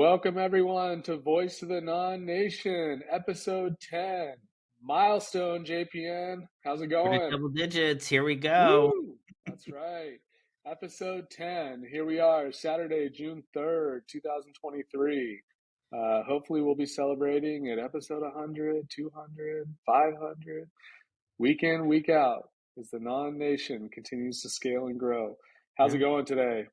Welcome everyone to Voice of the Non-Nation, episode 10. Milestone, JPN. How's it We're to going? double digits. Here we go. Woo! That's right. Episode 10. Here we are, Saturday, June 3rd, 2023. Hopefully we'll be celebrating at episode 100, 200, 500. Week in, week out, as the Non-Nation continues to scale and grow. How's it Yeah. going today?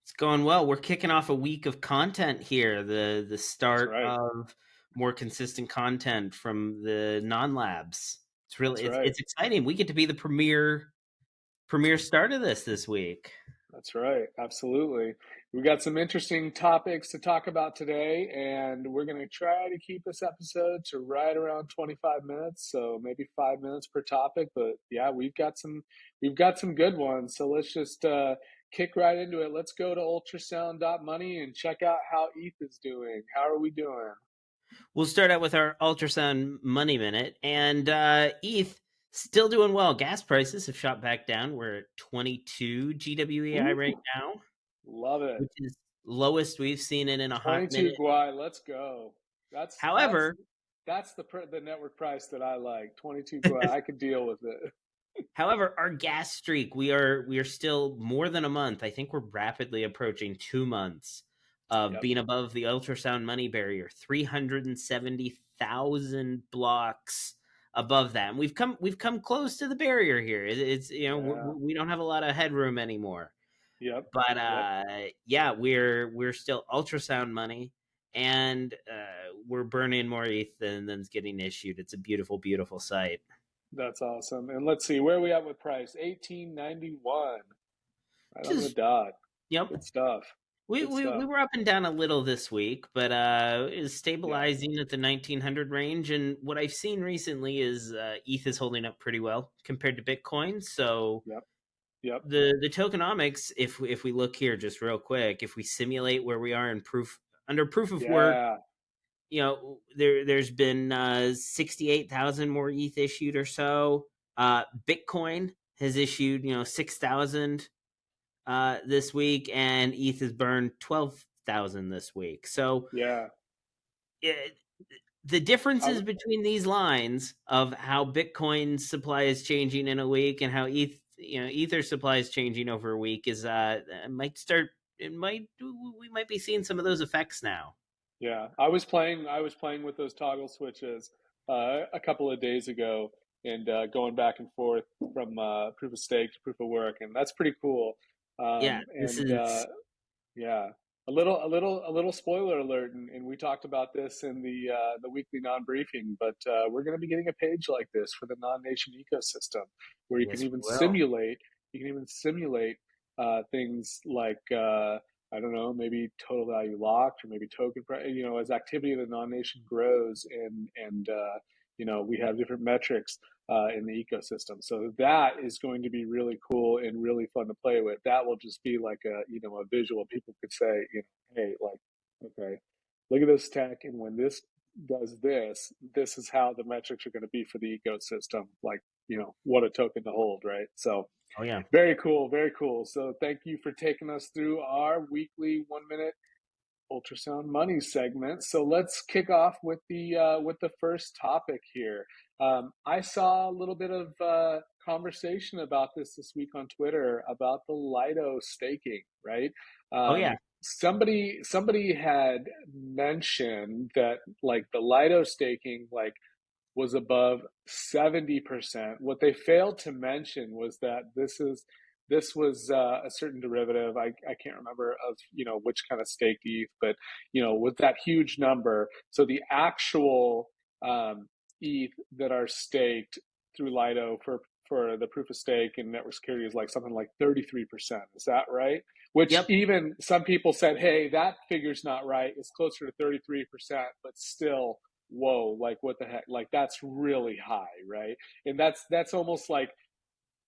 It's going well. We're kicking off a week of content here. The That's start right. of more consistent content from the non-labs. It's really That's right. it's exciting. We get to be the premier start of this week. That's right. Absolutely. We got some interesting topics to talk about today, and we're going to try to keep this episode to right around 25 minutes, so maybe 5 minutes per topic, but yeah, we've got some good ones. So let's just kick right into it. Let's go to ultrasound.money and check out how ETH is doing. How are we doing? We'll start out with our ultrasound money minute, and ETH still doing well. Gas prices have shot back down. We're at 22 GWEI right Ooh, now, love it. which is lowest we've seen it in a hot 22 minute. Guai, let's go. That's that's However, that's the network price that I like. 22 Guai, I could deal with it. However, our gas streak, we are still more than a month. I think we're rapidly approaching 2 months of Yep. being above the ultrasound money barrier, 370,000 blocks above that. And we've come close to the barrier here. It's Yeah. we don't have a lot of headroom anymore. Yep. But Yep. yeah, we're still ultrasound money, and we're burning more ETH than's getting issued. It's a beautiful, beautiful sight. That's awesome. And let's see, where are we at with price? 1891. Right on the Just dot. yep. Good stuff. We, Good we we stuff. were up and down a little this week, but is Yeah. stabilizing at the 1900 range. And what I've seen recently is ETH is holding up pretty well compared to Bitcoin. So Yep. Yep. the tokenomics, if we look here just real quick, if we simulate where we are in proof of work, Yeah. there's been 68,000 more ETH issued or so. Bitcoin has issued 6,000 this week, and ETH has burned 12,000 this week. So Yeah. the differences I, between these lines of how Bitcoin's supply is changing in a week and how Ether supply is changing over a week is we might be seeing some of those effects now. yeah. I was playing with those toggle switches a couple of days ago and going back and forth from proof of stake to proof of work, and that's pretty cool. Yeah, this And is Yeah, a little spoiler alert, and we talked about this in the weekly non-briefing, but we're going to be getting a page like this for the non-nation ecosystem, where yes, we will. you can even simulate things like I don't know, maybe total value locked or maybe token price. As activity of the non-nation grows, and we have different metrics in the ecosystem. So that is going to be really cool and really fun to play with. That will just be like a visual. People could say, hey, like, okay, look at this tech, and when this does this, this is how the metrics are going to be for the ecosystem. Like, what a token to hold, right? So Oh yeah. very cool, very cool. So thank you for taking us through our weekly 1 minute ultrasound money segment. So let's kick off with the first topic here. I saw a little bit of conversation about this week on Twitter about the Lido staking, right? Oh yeah. Somebody had mentioned that like the Lido staking was above 70%. What they failed to mention was that this was a certain derivative. I can't remember of which kind of staked ETH, but with that huge number. So the actual ETH that are staked through Lido for the proof of stake and network security is like something like 33%. Is that right? Which Yep. even some people said, hey, that figure's not right. It's closer to 33%, but still, whoa, like what the heck? Like that's really high, right? And that's almost like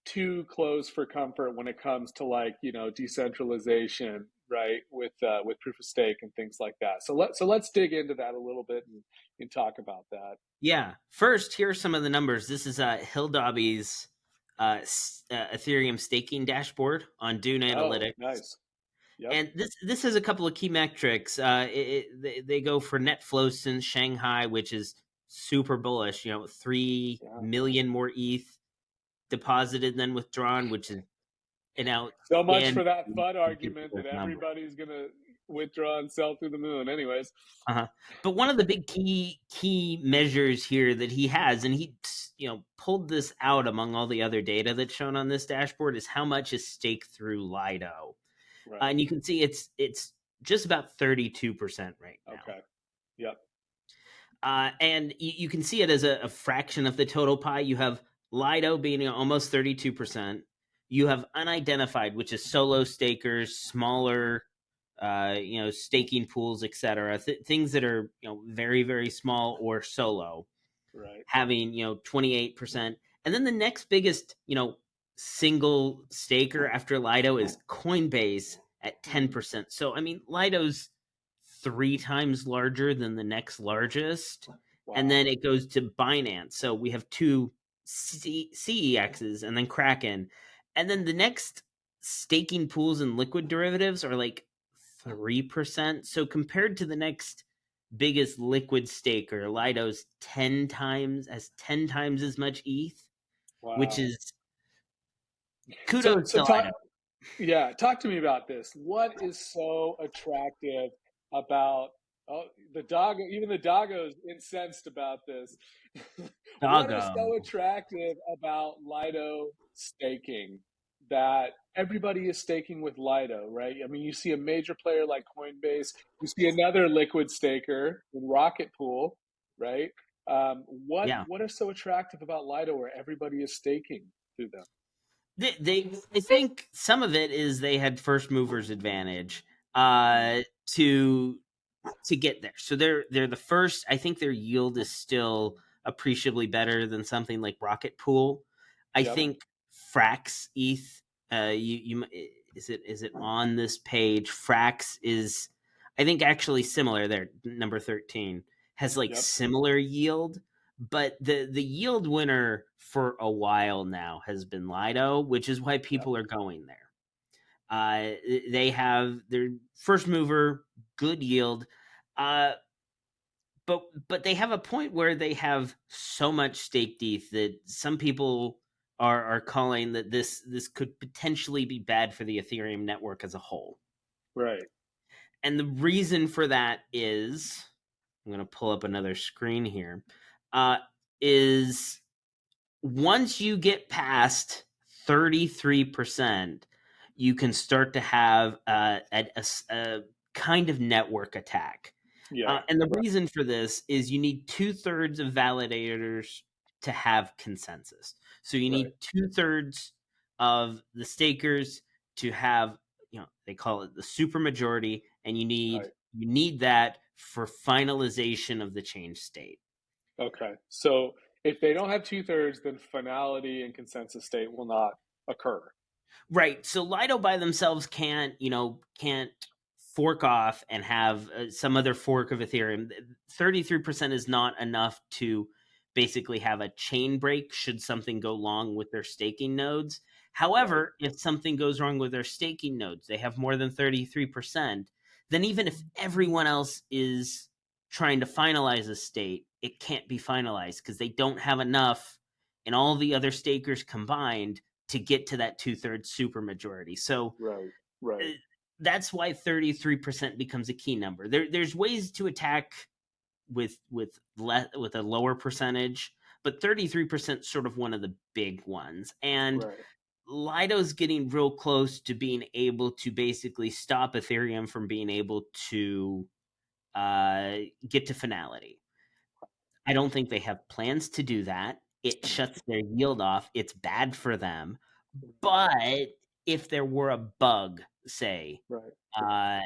too close for comfort when it comes to like decentralization, right? With proof of stake and things like that. So let's dig into that a little bit and talk about that. Yeah. First, here are some of the numbers. This is Hill Dobby's Ethereum staking dashboard on Dune Oh, Analytics. nice. Yep. And this has a couple of key metrics. They go for net flows since Shanghai, which is super bullish. 3 million more ETH deposited than withdrawn, which is an So much outstanding, for that FUD argument ridiculous that number. everybody's gonna withdraw and sell through the moon. Anyways, Uh-huh. But one of the big key measures here that he has, and he pulled this out among all the other data that's shown on this dashboard, is how much is staked through Lido. right. And you can see it's just about 32% right now. Okay. Yep. And you can see it as a fraction of the total pie. You have Lido being almost 32%. You have unidentified, which is solo stakers, smaller, staking pools, etc. Things that are very very small or solo, Right. having 28%. And then the next biggest single staker after Lido is Coinbase at Mm. 10%. So I mean, Lido's 3 times larger than the next largest. And Wow. then it goes to Binance. So we have two CEXs and then Kraken. And then the next staking pools and liquid derivatives are like 3%. So compared to the next biggest liquid staker, Lido's 10 times as much ETH, which Wow. is So kudos so to talk Lido. Yeah, talk to me about this. What is so attractive about the dog? Even the doggo's incensed about this. What is Doggo. so attractive about Lido staking that everybody is staking with Lido, right? I mean, you see a major player like Coinbase, you see another liquid staker in Rocket Pool, right? Yeah. What is so attractive about Lido where everybody is staking through them? I think some of it is they had first movers advantage Mm. to get there. So they're the first. I think their yield is still appreciably better than something like Rocket Pool. I Yep, think Frax ETH. Is it on this page? Frax is, I think, actually similar. There, number 13 has like yep, similar yield, but the yield winner for a while now has been Lido, which is why yep. people are going there. Uh, they have their first mover, good yield, uh, but they have a point where they have so much staked ETH that some people are calling that this could potentially be bad for the Ethereum network as a whole. Right. And the reason for that is, I'm going to pull up another screen here. Uh, is once you get past 33%, you can start to have a kind of network attack. Yeah. And the Right. reason for this is you need 2/3 of validators to have consensus. So you Right. need 2/3 of the stakers to have, they call it the supermajority, and Right. you need that for finalization of the change state. Okay. So if they don't have two-thirds, then finality and consensus state will not occur. Right. So Lido by themselves can't fork off and have some other fork of Ethereum. 33% is not enough to basically have a chain break should something go wrong with their staking nodes. Right. However, if something goes wrong with their staking nodes, they have more than 33%, then even if everyone else is trying to finalize a state, it can't be finalized because they don't have enough, and all the other stakers combined, to get to that 2/3 supermajority. So Right. uh, Right. that's why 33% becomes a key number. There's ways to attack with a lower percentage, but 33% is sort of one of the big ones. And Right. Lido's getting real close to being able to basically stop Ethereum from being able to uh, get to finality. I don't think they have plans to do that. It shuts their yield off. It's bad for them. But if there were a bug, say, Right. uh,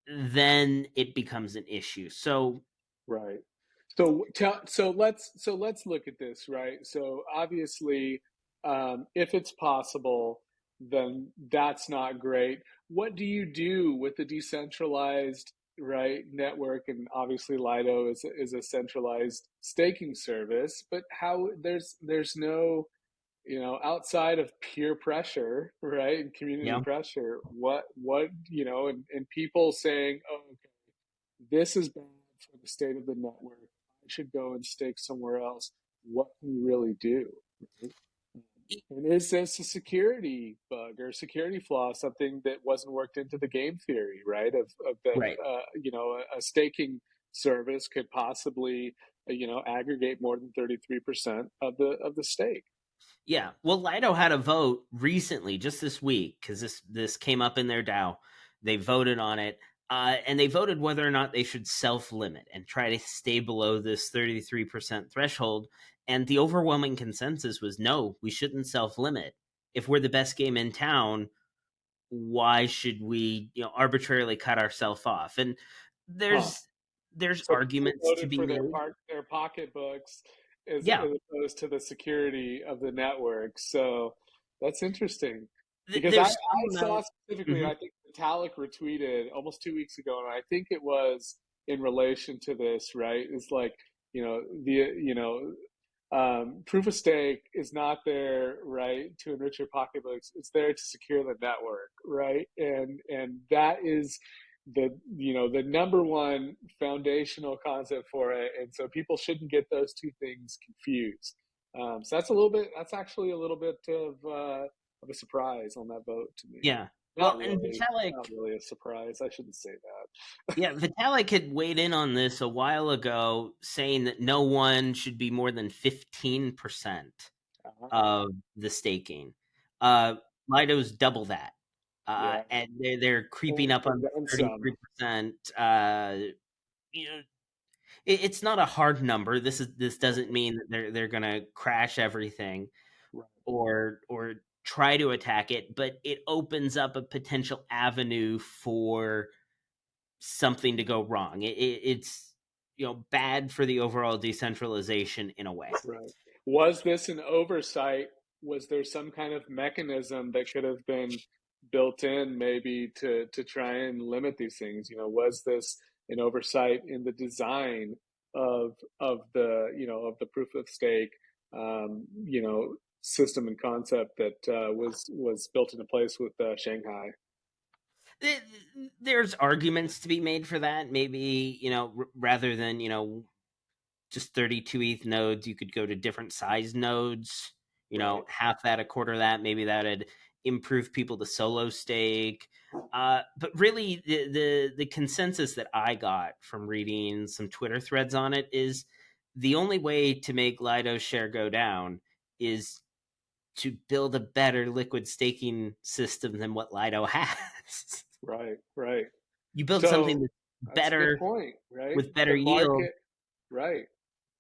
then it becomes an issue. So Right. So let's look at this, right? So obviously, if it's possible, then that's not great. What do you do with the decentralized right network? And obviously, Lido is a centralized staking service, but how there's no outside of peer pressure, right, and community Yeah. pressure, and people saying, oh, okay, this is bad for the state of the network. I should go and stake somewhere else. What can you really do? Right? And is this a security bug or security flaw, something that wasn't worked into the game theory, right? Of that, Right. a staking service could possibly, aggregate more than 33% of the stake. Yeah. Well, Lido had a vote recently, just this week, because this came up in their DAO. They voted on it, and they voted whether or not they should self limit and try to stay below this 33% threshold. And the overwhelming consensus was no, we shouldn't self limit. If we're the best game in town, why should we, arbitrarily cut ourselves off? And Huh. there's So people arguments to voted be for made. their pocketbooks Yeah. as opposed to the security of the network. So that's interesting because There's I some saw specifically, mhm. I think Vitalik retweeted almost 2 weeks ago, and I think it was in relation to this, right? It's like, proof of stake is not there, right, to enrich your pocketbooks. It's there to secure the network, right? And that is the number one foundational concept for it. And so people shouldn't get those two things confused. So that's actually a little bit of a surprise on that vote to me. Yeah. Not Well, and really, not Vitalik, really a surprise. I shouldn't say that. yeah, Vitalik had weighed in on this a while ago, saying that no one should be more than 15% of the staking. Uh, Lido's double that, Yeah, and they're creeping up and on then some. 33%. You know, it's not a hard number. This doesn't mean that they're gonna crash everything Right, or try to attack it, but it opens up a potential avenue for something to go wrong. It's bad for the overall decentralization in a way. right. Was this an oversight? Was there some kind of mechanism that could have been built in maybe to try and limit these things? Was this an oversight in the design of the proof of stake system and concept that was built into place with Shanghai? There's arguments to be made for that. Maybe rather than just 32 ETH nodes, you could go to different size nodes. Right. Half that, a quarter of that. Maybe that'd improve people to solo stake. But really, the consensus that I got from reading some Twitter threads on it is the only way to make Lido's share go down is to build a better liquid staking system than what Lido has. Right. Right. You build something So that's that's a good better point, right? with better The yield. market, right?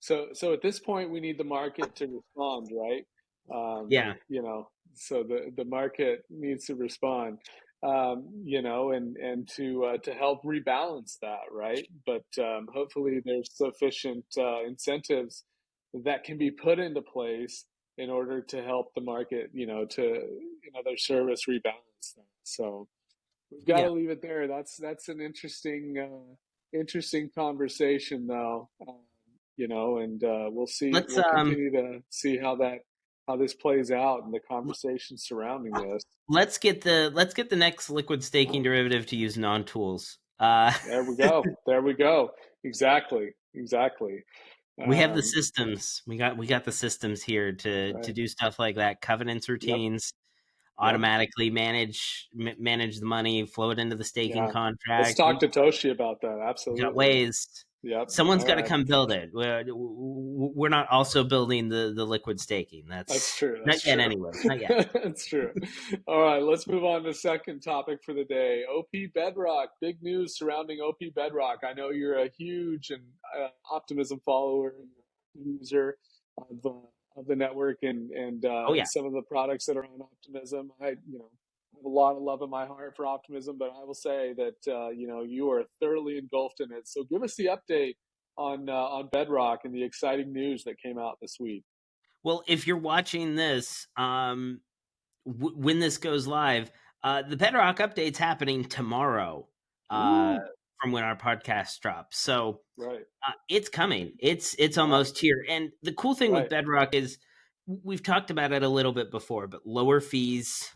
So at this point, we need the market to respond, right? Yeah, So the market needs to respond, and to help rebalance that, right? But hopefully, there's sufficient incentives that can be put into place in order to help the market, to their service rebalance that. So we've got yeah. to leave it there. That's an interesting conversation, though. And we'll see. Let's We'll continue to see how this plays out and the l- conversation surrounding this. let's get the next liquid staking derivative to use non tools. There we go. There we go. Exactly. Exactly. We have the Um, systems. We got the systems here to right. do stuff like that. Covenants, Yep. routines, Yep. automatically manage the money, flow it into the staking Yeah. Let's contract. talk to Toshi about that. We got Absolutely. ways. Yep. Someone's All got to right. come build it. We're not also building the liquid staking. That's That's true. not That's yet, true. anyway. Not yet. That's true. All right, let's move on to the second topic for the day. OP Bedrock. Big news surrounding OP Bedrock. I know you're a huge and optimism follower and user of the network and Oh yeah. some of the products that are on Optimism. I have a lot of love in my heart for Optimism, but I will say that you are thoroughly engulfed in it. So give us the update on Bedrock and the exciting news that came out this week. Well, if you're watching this, when this goes live, the Bedrock update's happening tomorrow. Uh, Ooh, from when our podcast drops, so right. it's coming. It's Yeah, almost here. And the cool thing with right. Bedrock is we've talked about it a little bit before, but lower fees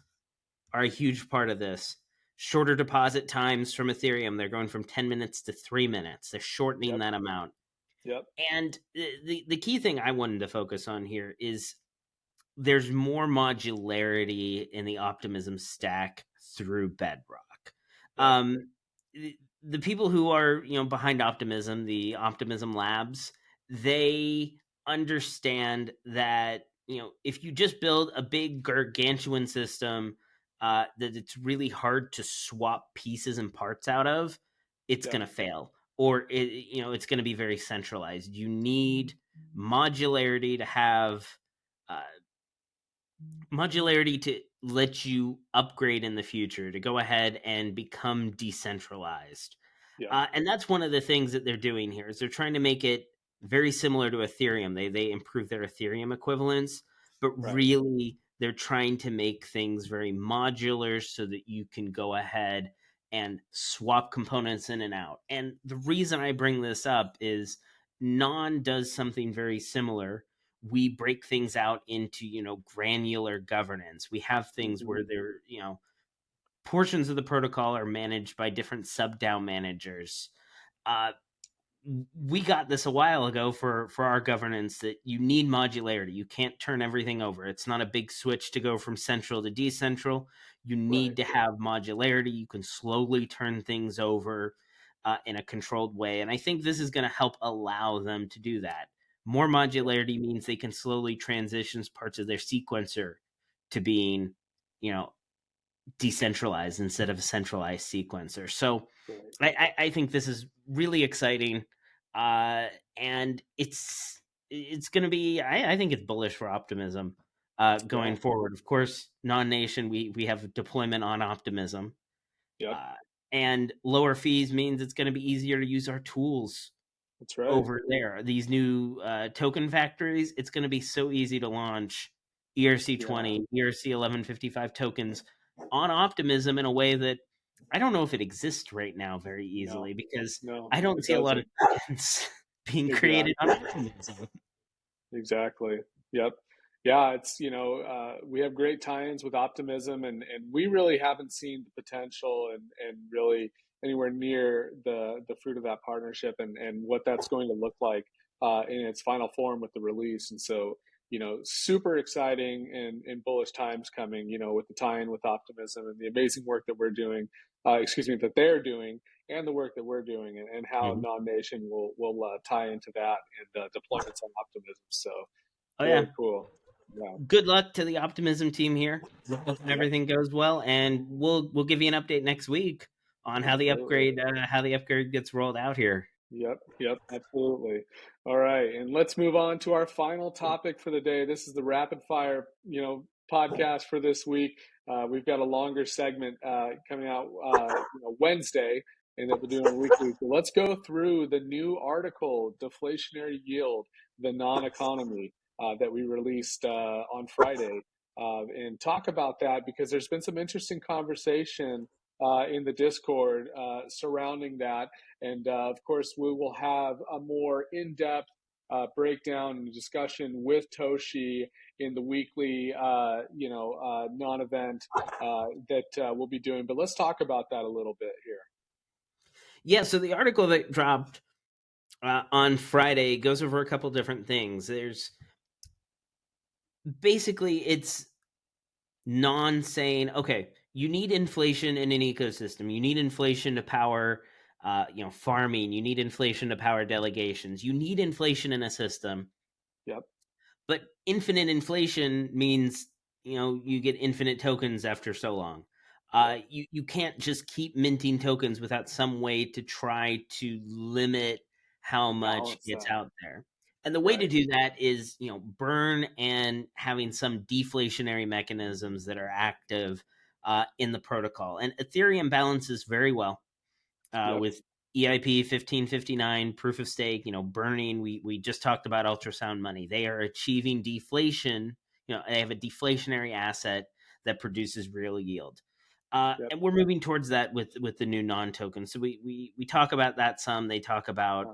are a huge part of this. Shorter deposit times from Ethereum, they're going from 10 minutes to 3 minutes. They're shortening Yep. that amount. Yep. And the key thing I wanted to focus on here is there's more modularity in the Optimism stack through Bedrock. Right. The people who are behind Optimism, the Optimism Labs, they understand that if you just build a big gargantuan system that it's really hard to swap pieces and parts out of, it's Yep. going to fail, or it's going to be very centralized. You need modularity to have uh, modularity to let you upgrade in the future, to go ahead and become decentralized. Yep. And that's one of the things that they're doing here is they're trying to make it very similar to Ethereum. They improve their Ethereum equivalents, but Right. really they're trying to make things very modular so that you can go ahead and swap components in and out. And the reason I bring this up is Non does something very similar. We break things out into granular governance. We have things Hmm. where they're portions of the protocol are managed by different sub DAO managers. Uh, we got this a while ago for our governance that you need modularity. You can't turn everything over. It's not a big switch to go from central to decentral. You Right. need to have modularity. You can slowly turn things over in a controlled way, and I think this is going to help allow them to do that. More modularity means they can slowly transition parts of their sequencer to being, you know, decentralized instead of a centralized sequencer. So Right. I think this is really exciting, and it's going to be. I think it's bullish for Optimism Yeah. going forward. Of course, NONnation, we have deployment on Optimism, Yep. uh, and lower fees means it's going to be easier to use our tools That's right. over there. These new token factories, it's going to be so easy to launch Yeah. ERC20, ERC 1155 tokens on Optimism in a way that I don't know if it exists right now very No. easily, because No, I don't it see a lot of doesn't. tokens being created on Exactly. Optimism. Exactly. Yep. Yeah, it's, we have great tie-ins with Optimism, and we really haven't seen the potential and really anywhere near the fruit of that partnership and what that's going to look like in its final form with the release. And so, super exciting and bullish times coming, with the tie-in with Optimism and the amazing work that we're doing, excuse me, that they're doing and the work that we're doing and how Mhm. NONnation will tie into that and deployments on Optimism. So Oh very yeah, cool. Yeah. good luck to the Optimism team here. Yep. Everything goes well, and we'll give you an update next week on Absolutely. how the upgrade gets rolled out here. Yep. Yep. Absolutely. All right. And let's move on to our final topic for the day. This is the rapid fire, podcast for this week. We've got a longer segment coming out, Wednesday, and that we're doing weekly. So let's go through the new article, Deflationary Yield, the Non-Economy, that we released on Friday, and talk about that because there's been some interesting conversation in the Discord surrounding that. And of course, we will have a more in depth breakdown and discussion with Toshi in the weekly, non event that we'll be doing. But let's talk about that a little bit here. Yeah, so the article that dropped on Friday goes over a couple different things. There's basically it's Non saying, okay, you need inflation in an ecosystem. You need inflation to power, farming. You need inflation to power delegations. You need inflation in a system. Yep. But infinite inflation means you get infinite tokens after so long. Yep. You can't just keep minting tokens without some way to try to limit how much Balance gets that. out there. And the way to Right. do that is burn and having some deflationary mechanisms that are active in the protocol. And Ethereum balances very well Yep. with EIP 1559, proof of stake, burning. We just talked about ultrasound money. They are achieving deflation. They have a deflationary asset that produces real yield. Yep. And we're moving towards that with the new non-token. So we talk about that some. They talk about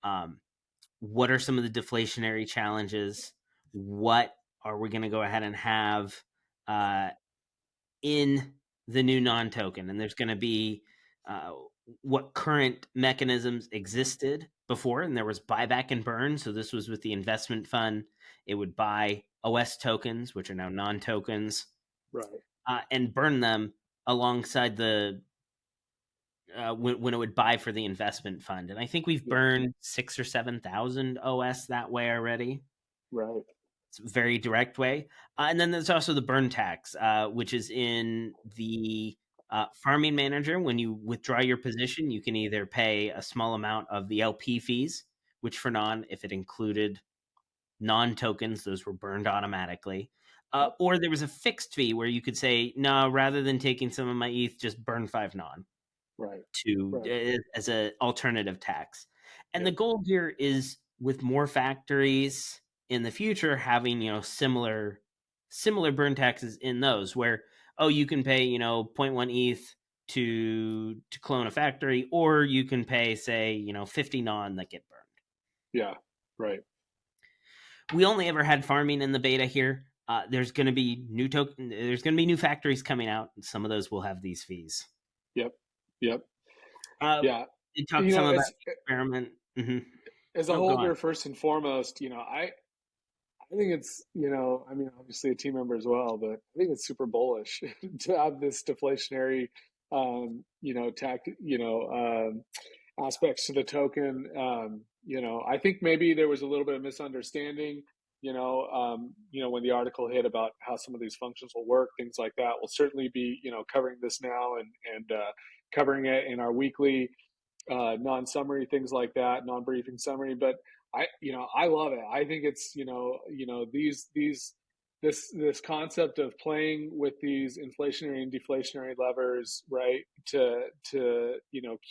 Yeah. um, what are some of the deflationary challenges, what are we going to go ahead and have uh, in the new non-token? And there's going to be uh, what current mechanisms existed before, and there was buyback and burn. So this was with the investment fund. It would buy OS tokens, which are now non-tokens, Right. and burn them alongside the when it would buy for the investment fund. And I think we've Yeah. burned 6 or 7,000 OS that way already. Right. It's a very direct way. And then there's also the burn tax, which is in the farming manager. When you withdraw your position, you can either pay a small amount of the LP fees, which for non, if it included non tokens, those were burned automatically. Yep. Or there was a fixed fee where you could say, no, rather than taking some of my ETH, just burn 5 non Right. to Right. as an alternative tax. And the Yep. goal here is with more factories in the future having similar burn taxes in those where you can pay zero point 0.1 ETH to clone a factory, or you can pay say 50 non that get burned. Yeah. Right. We only ever had farming in the beta here. There's going to be There's going to be new factories coming out, and some of those will have these fees. Yep. Yep. Uh, Yeah. they talked some about As the experiment. as a Oh, go on. holder, first and foremost, I think it's, I mean, obviously a team member as well, but I think it's super bullish to have this deflationary, aspects to the token. I think maybe there was a little bit of misunderstanding, when the article hit about how some of these functions will work, things like that. We'll certainly be, covering this now and covering it in our weekly non-summary, things like that, non-briefing summary. But I love it. I think it's, this concept of playing with these inflationary and deflationary levers, right? To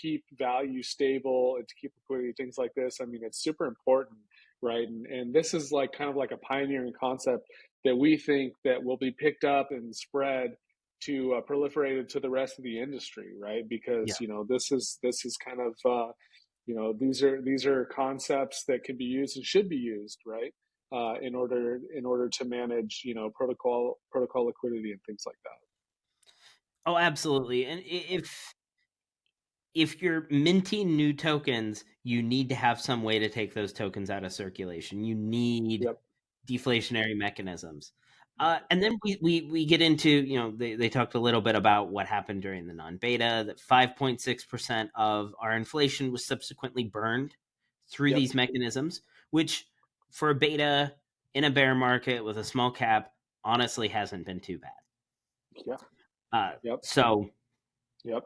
keep value stable and to keep liquidity, things like this. I mean, it's super important, right? And this is like kind of like a pioneering concept that we think that will be picked up and spread to proliferate to the rest of the industry, right? Yeah. Because this is kind of these are concepts that can be used and should be used, right? In order to manage protocol liquidity and things like that. Oh, absolutely. And if you're minting new tokens, you need to have some way to take those tokens out of circulation. You need Yep. deflationary mechanisms. Right. And then we get into, they talked a little bit about what happened during the non beta, that 5.6% of our inflation was subsequently burned through Yep. these mechanisms, which for a beta in a bear market with a small cap, honestly hasn't been too bad. Yeah. Yep. So, Yep.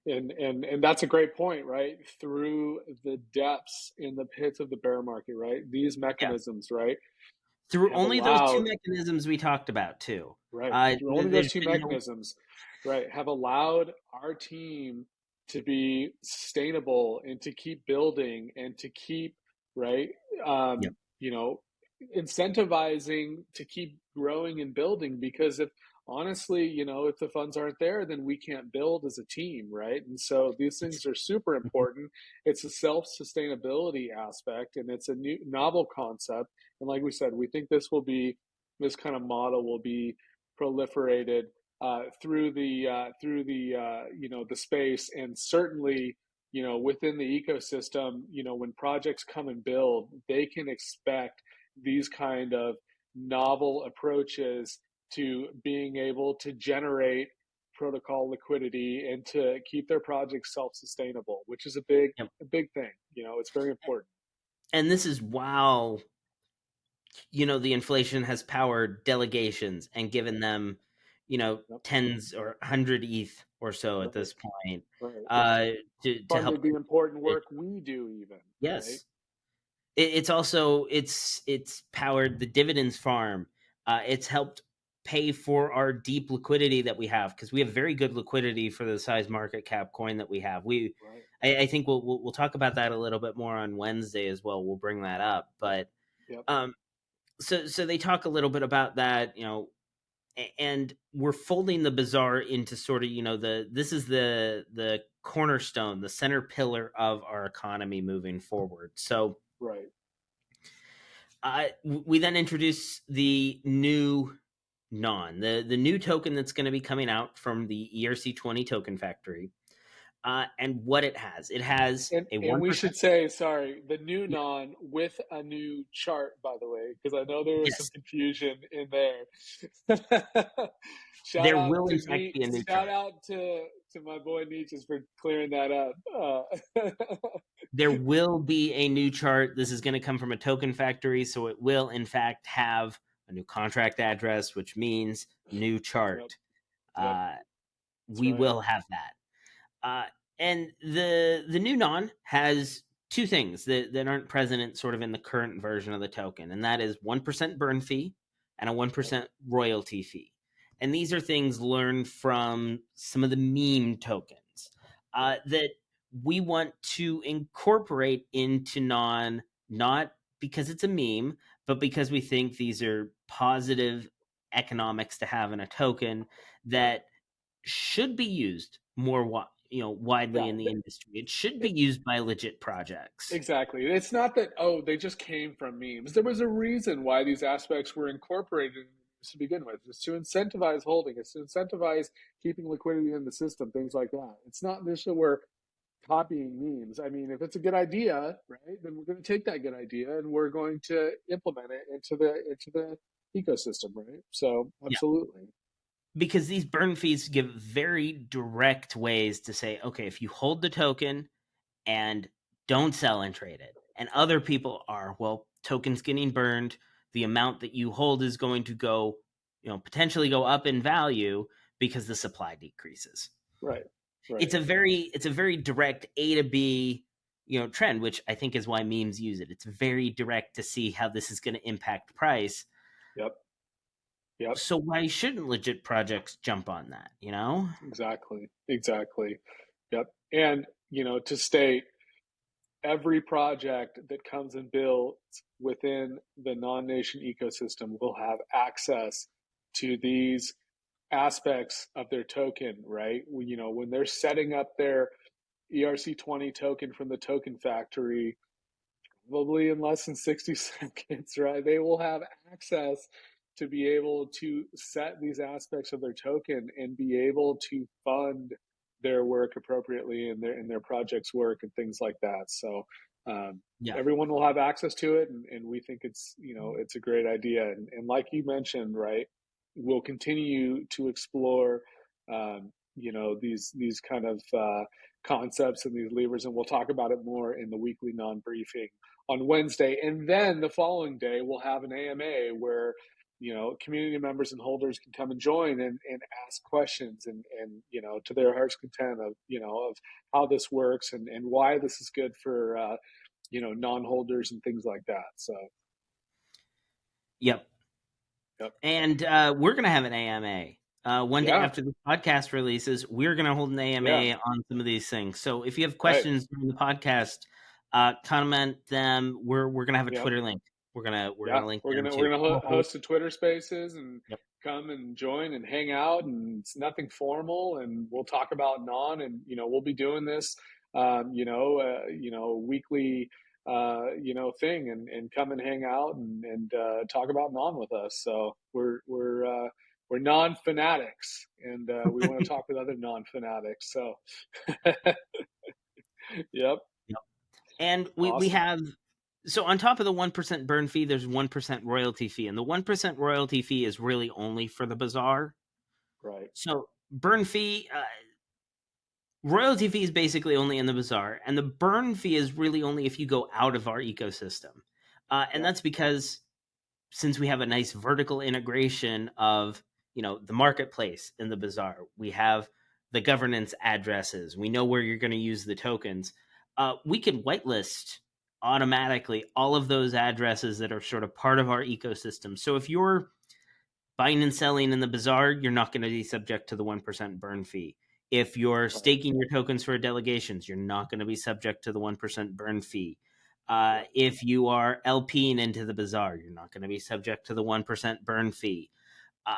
And that's a great point, right? Through the depths in the pits of the bear market, right? These yeah, mechanisms, right, through have only those two allowed mechanisms we talked about, too. right through only those There's two been no. mechanisms, right, have allowed our team to be sustainable and to keep building and to keep right Yeah. you know incentivizing to keep growing and building, because if honestly, if the funds aren't there, then we can't build as a team, right? And so these things are super important. It's a self-sustainability aspect, and it's a new novel concept. And like we said, we think this kind of model will be proliferated through the space, and certainly within the ecosystem. When projects come and build, they can expect these kind of novel approaches to being able to generate protocol liquidity and to keep their projects self-sustainable, which is a big Yep. a big thing. It's very important. And this is while the inflation has powered delegations and given them Yep. tens or 100 ETH or so at Right. this point, Right. uh to help. Funded the important work we do, even, right? Yes. It's also it's powered the dividends farm. It's helped pay for our deep liquidity that we have, because we have very good liquidity for the size market cap coin that we have. Right. I think we'll talk about that a little bit more on Wednesday as well. We'll bring that up, Yep. but Yep. um, so they talk a little bit about that, and we're folding the Bazaar into sort of this is the cornerstone, the center pillar of our economy moving forward. So Right. We then introduce the new Non, the new token that's going to be coming out from the ERC20 token factory. And what it has a And we 1%. should say, sorry, the new non with a new chart, by the way, because I know there was some Yes, confusion in there. Shout there out will to in fact Neat. be a new Shout chart. out to my boy Nnation for clearing that up. There will be a new chart. This is going to come from a token factory, so it will in fact have a new contract address, which means new Yep, chart. yep, Uh, that's we right. will have that. And the new non has two things that aren't present sort of in the current version of the token, and that is 1% burn fee and a Yep, 1% royalty fee. And these are things learned from some of the meme tokens yep, that we want to incorporate into non, not because it's a meme, but because we think these are positive economics to have in a token right. that should be used more widely Yeah, in the industry. It should be used by legit projects. exactly. It's not that, oh, they just came from memes. There was a reason why these aspects were incorporated to begin with. It's to incentivize holding, it's to incentivize keeping liquidity in the system, things like that. It's not just that we're copying memes. I mean, if it's a good idea, right, then we're going to take that good idea and we're going to implement it into the ecosystem, right? So, Yeah, absolutely. because these burn fees give very direct ways to say, okay, if you hold the token and don't sell and trade it, and other people are, well, tokens getting burned, the amount that you hold is going to go, potentially go up in value because the supply decreases. Right. It's Right. a very direct A to B, trend, which I think is why memes use it. It's very direct to see how this is going to impact price. Yep. Yep. So why shouldn't legit projects jump on that, Exactly. Exactly. Yep. And, to state, every project that comes and builds within the NONnation ecosystem will have access to these aspects of their token, right? When they're setting up their ERC20 token from the token factory, probably in less than 60 seconds, right? They will have access to be able to set these aspects of their token and be able to fund their work appropriately in their project's work and things like that. So um, Yeah. everyone will have access to it, and we think it's a great idea. And like you mentioned, right, we'll continue to explore these kind of concepts and these levers, and we'll talk about it more in the weekly non-briefing on Wednesday. And then the following day, we'll have an AMA where, community members and holders can come and join and ask questions and, to their heart's content of how this works and why this is good for, non-holders and things like that. So, Yep. yep. And we're going to have an AMA. One day Yeah. after the podcast releases, we're going to hold an Yeah. AMA on some of these things. So if you have Right. questions during the podcast, comment them. We're going to have a Yep. Twitter link. We're Yeah, gonna link we're them gonna too. we're gonna We'll hold. host a Twitter Spaces and Yep. come and join and hang out, and it's nothing formal, and we'll talk about non, and we'll be doing this, weekly, thing, and come and hang out and talk about non with us. So we're non fanatics, and we want to talk with other non fanatics. So, yep, Yep. And we awesome, have, so on top of the 1% burn fee, there's 1% royalty fee, and the 1% royalty fee is really only for the Bazaar. right, So burn fee, royalty fee is basically only in the Bazaar, and the burn fee is really only if you go out of our ecosystem. And yep, that's because since we have a nice vertical integration of the marketplace in the Bazaar, we have the governance addresses, we know where you're going to use the tokens. We can whitelist automatically all of those addresses that are sort of part of our ecosystem. So if you're buying and selling in the Bazaar, you're not going to be subject to the 1% burn fee. If you're right, staking your tokens for delegations, you're not going to be subject to the 1% burn fee. yep, If you are LPing into the Bazaar, you're not going to be subject to the 1% burn fee. Uh,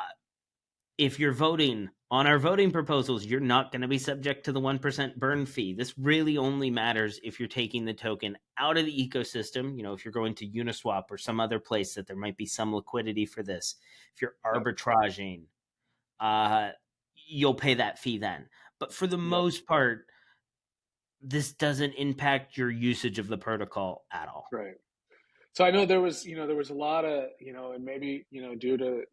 if you're voting on our voting proposals, you're not going to be subject to the 1% burn fee. This really only matters if you're taking the token out of the ecosystem. If you're going to Uniswap or some other place that there might be some liquidity for this. If you're Yep. arbitraging, you'll pay that fee then. But for the Yep. most part, this doesn't impact your usage of the protocol at all. Right. So I know there was a lot of, and maybe, due to,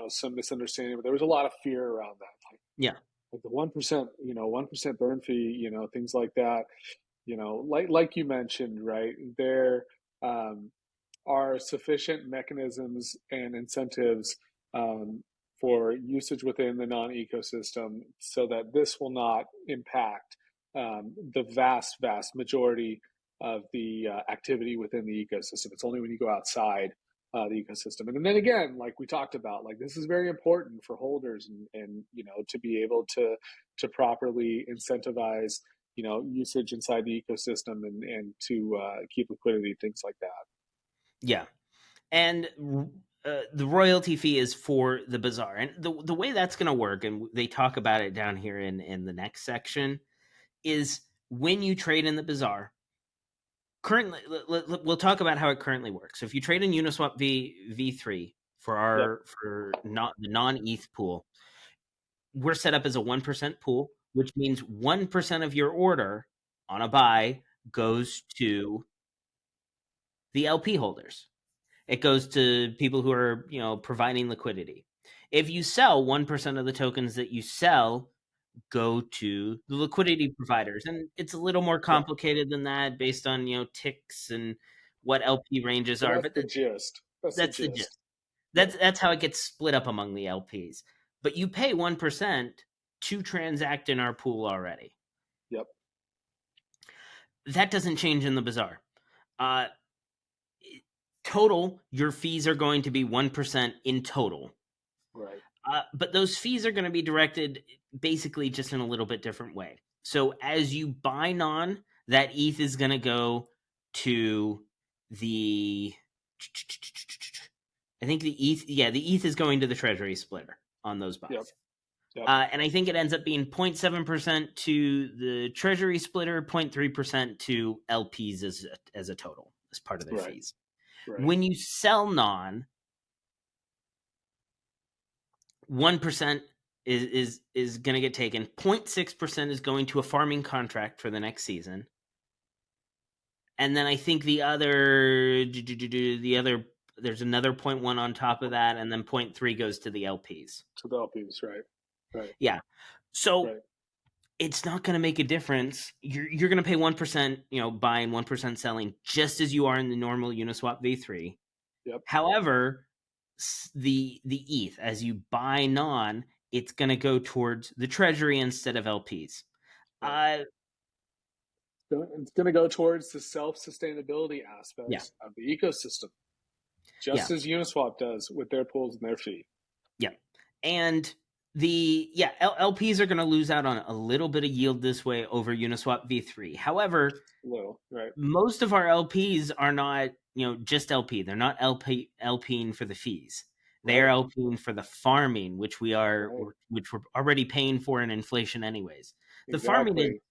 some misunderstanding, but there was a lot of fear around that. Yeah. Like the 1%, 1% burn fee, things like that, like you mentioned, right? There are sufficient mechanisms and incentives um, for usage within the non ecosystem so that this will not impact the vast majority of the activity within the ecosystem. It's only when you go outside the ecosystem. And then again, like we talked about, like this is very important for holders and to be able to properly incentivize usage inside the ecosystem and to keep liquidity, things like that. Yeah. And the royalty fee is for the bazaar. And the way that's going to work, and they talk about it down here in the next section, is when you trade in the bazaar. Currently, we'll talk about how it currently works. So if you trade in Uniswap V3 Yep. for not the non ETH pool, we're set up as a 1% pool, which means 1% of your order on a buy goes to the LP holders. It goes to people who are, providing liquidity. If you sell, 1% of the tokens that you sell go to the liquidity providers. And it's a little more Yep. complicated than that based on, ticks and what LP ranges But are, that's but the gist. That's the that's the gist. gist. Yep. That's how it gets split up among the LPs. But you pay 1% to transact in our pool already. Yep. That doesn't change in the bazaar. Uh, Total, your fees are going to be 1% in total. Right. But those fees are going to be directed basically just in a little bit different way. So as you buy non, that ETH is going to go to the. I think the ETH, the ETH is going to the treasury splitter on those Yep. buys. Yep. And I think it ends up being 0.7% to the treasury splitter, 0.3% to LPs as a total, as part of their Right. fees. Right. When you sell non, 1% is going to get taken. 0.6% is going to a farming contract for the next season. And then I think the other there's another 0.1 on top of that, and then 0.3 goes to the LPs. To the LPs. Right. Right. Yeah. So Right. it's not going to make a difference. You're going to pay 1%, buying, 1% selling, just as you are in the normal Uniswap V3. Yep. However, the ETH, as you buy non, it's going to go towards the treasury instead of LPs. Right. It's going to go towards the self-sustainability Yeah, aspects of the ecosystem, yeah, just as Uniswap does with their pools and their fee. yeah. And LPs are going to lose out on a little bit of yield this way over Uniswap V3. However, A little. Right. most of our LPs are not, just LP. They're not LPing for the fees. They are Right. LPing for the farming, Right. which we're already paying for in inflation anyways. The farming is, Exactly. uh,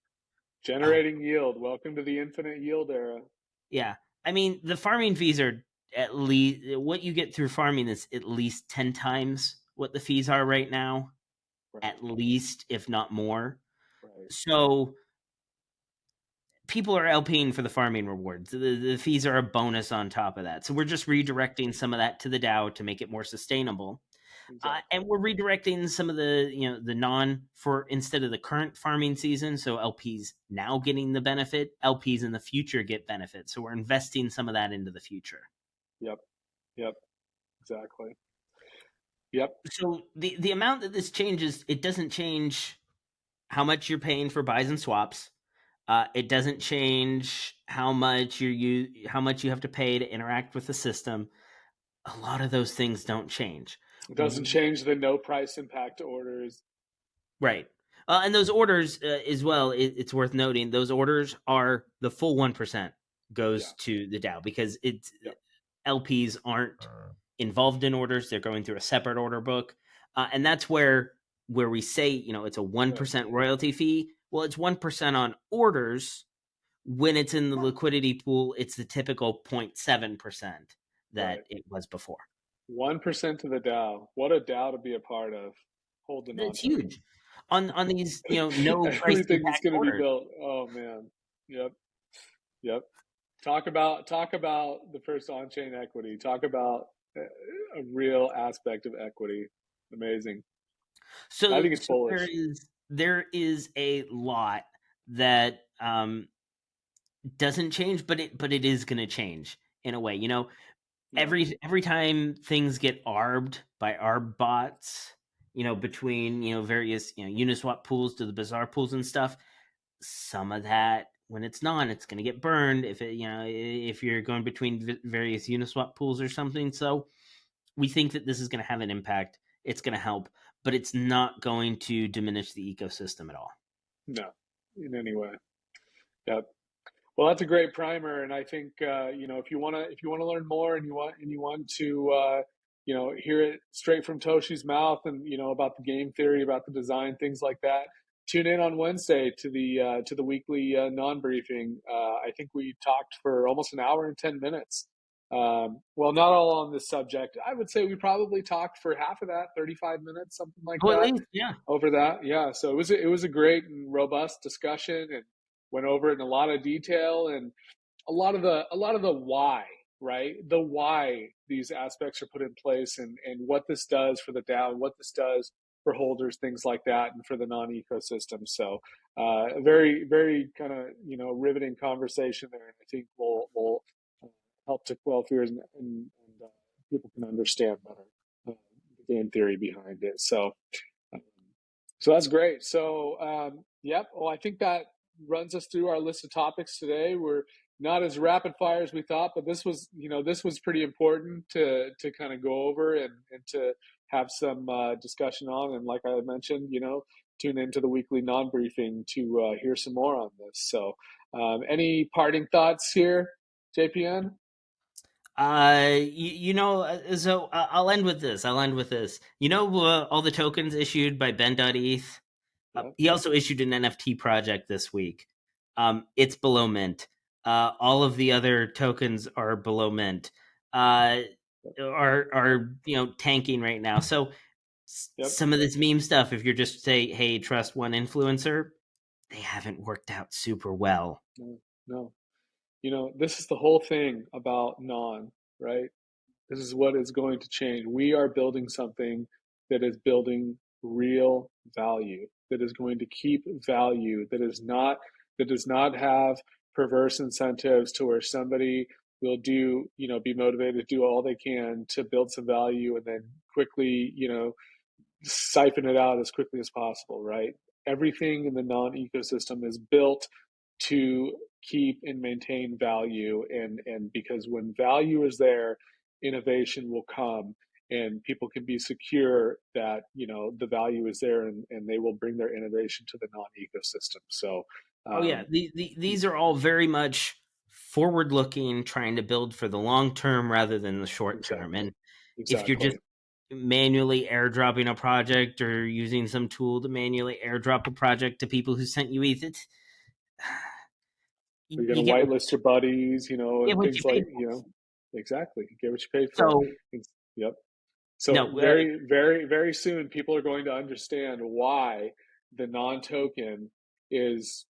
Generating yield. Welcome to the infinite yield era. yeah. I mean, the farming fees are at least what you get through farming is at least 10 times what the fees are right now, Right. at least, if not more. Right. So people are LPing for the farming rewards. The fees are a bonus on top of that. So we're just redirecting some of that to the DAO to make it more sustainable. And Exactly. we're redirecting some of the the non for instead of the current farming season. So LPs now getting the benefit, LPs in the future get benefit. So we're investing some of that into the future. Yep. Yep. Exactly. Yep. So the amount that this changes, it doesn't change how much you're paying for buys and swaps. It doesn't change how much you have to pay to interact with the system. A lot of those things don't change. It doesn't change the no price impact orders. Right. And those orders as well, it's worth noting, those orders are the full 1% Yeah. goes to the DAO because it's Yep. LPs aren't involved in orders. They're going through a separate order book. And that's where we say, it's a Good. 1% royalty fee. Well, it's 1% on orders. When it's in the liquidity pool, it's the typical 0.7% that Right. it was before. 1% of the DAO. What a DAO to be a part of. Hold the That's non-token. huge on these, no price Everything that's impact going to be orders. built. Oh man. Yep. Yep. Talk about the first on-chain equity. Talk about a real aspect of equity. Amazing. I So think it's so bullish. there is a lot that doesn't change, but it is going to change in a way. Yeah. Every time things get arbed by arb bots, between various Uniswap pools to the Bazaar pools and stuff, some of that, when it's non, it's going to get burned if if you're going between various Uniswap pools or something. So we think that this is going to have an impact. It's going to help, but it's not going to diminish the ecosystem at all. No, in any way. Yep. Well, that's a great primer, and I think if you want to learn more and you want to hear it straight from Toshi's mouth and about the game theory, about the design, things like that. Tune in on Wednesday to the weekly non briefing. I think we talked for almost an hour and 10 minutes. Well, not all on this subject. I would say we probably talked for half of that, 35 minutes, something like Oh, at that. least, yeah. Over that, yeah. So it was a great and robust discussion, and went over it in a lot of detail and a lot of the why, right? The why these aspects are put in place, and what this does for the DAO, and what this does for holders, things like that, and for the non-ecosystem. So a very, very kind of riveting conversation there, and I think will help to quell fears, and people can understand better the game theory behind it. Um, so that's great. So, yep. Well, I think that runs us through our list of topics today. We're not as rapid fire as we thought, but this was pretty important to kind of go over, and to have some discussion on. And like I mentioned, tune into the weekly non-briefing to hear some more on this. So, any parting thoughts here, JPN? So I'll end with this. All the tokens issued by Ben.eth. Yep. He also issued an NFT project this week. It's below mint. All of the other tokens are below mint. Are tanking right now. So Yep. some of this meme stuff, if you're just say, hey, trust one influencer, they haven't worked out super well. No. No. This is the whole thing about non, right? This is what is going to change. We are building something that is building real value, that is going to keep value, that does not have perverse incentives to where somebody will be motivated to do all they can to build some value and then quickly, siphon it out as quickly as possible, right? Everything in the non ecosystem is built to keep and maintain value, and because when value is there, innovation will come, and people can be secure that the value is there, and they will bring their innovation to the non ecosystem. So Oh yeah, um, these are all very much forward looking, trying to build for the long term rather than the short term. exactly, And if you're just exactly. manually airdropping a project or using some tool to manually airdrop a project to people who sent you ETH, You're going you to get whitelist your buddies, get and what you things paid like, for. exactly. Get what you paid for. So Yep. So no, very, very, very soon, people are going to understand why the non-token is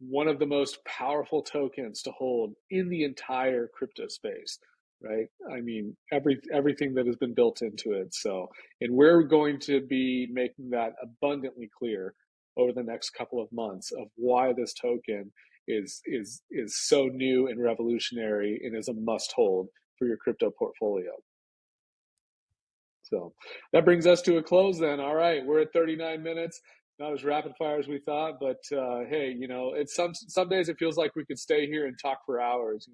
one of the most powerful tokens to hold in the entire crypto space, right? I mean, everything that has been built into it. So, and we're going to be making that abundantly clear over the next couple of months of why this token is so new and revolutionary and is a must hold for your crypto portfolio. So that brings us to a close then. All right, we're at 39 minutes. Not as rapid fire as we thought, but hey, it's some days it feels like we could stay here and talk for hours.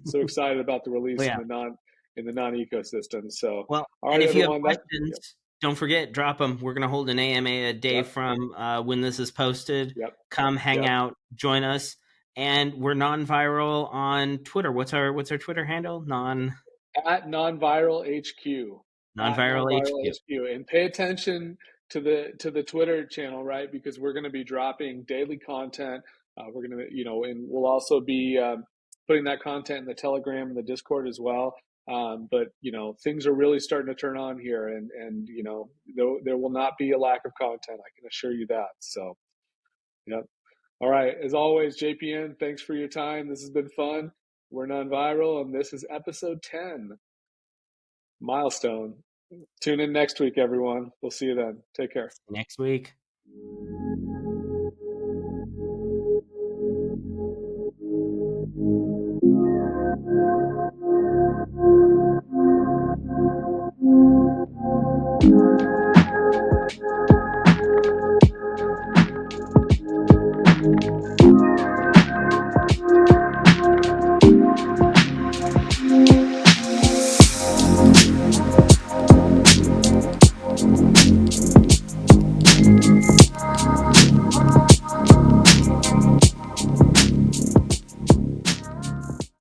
So excited about the well, release yeah. in the non ecosystem. So, Well, all and right, if you have everyone. questions, Yep, don't forget, drop them. We're going to hold an AMA a day yep, from when this is posted. yep, Come hang yep. out, join us, and we're non-viral on Twitter. What's our Twitter handle? At non-viral HQ. at Non-viral non-viral HQ. HQ, and pay attention to the Twitter channel, right? Because we're going to be dropping daily content. We're going to, and we'll also be putting that content in the Telegram and the Discord as well. But things are really starting to turn on here, and there will not be a lack of content. I can assure you that. So, yep. All right. As always, JPN, thanks for your time. This has been fun. We're non-viral, and this is episode 10, milestone. Tune in next week, everyone. We'll see you then. Take care. Next week.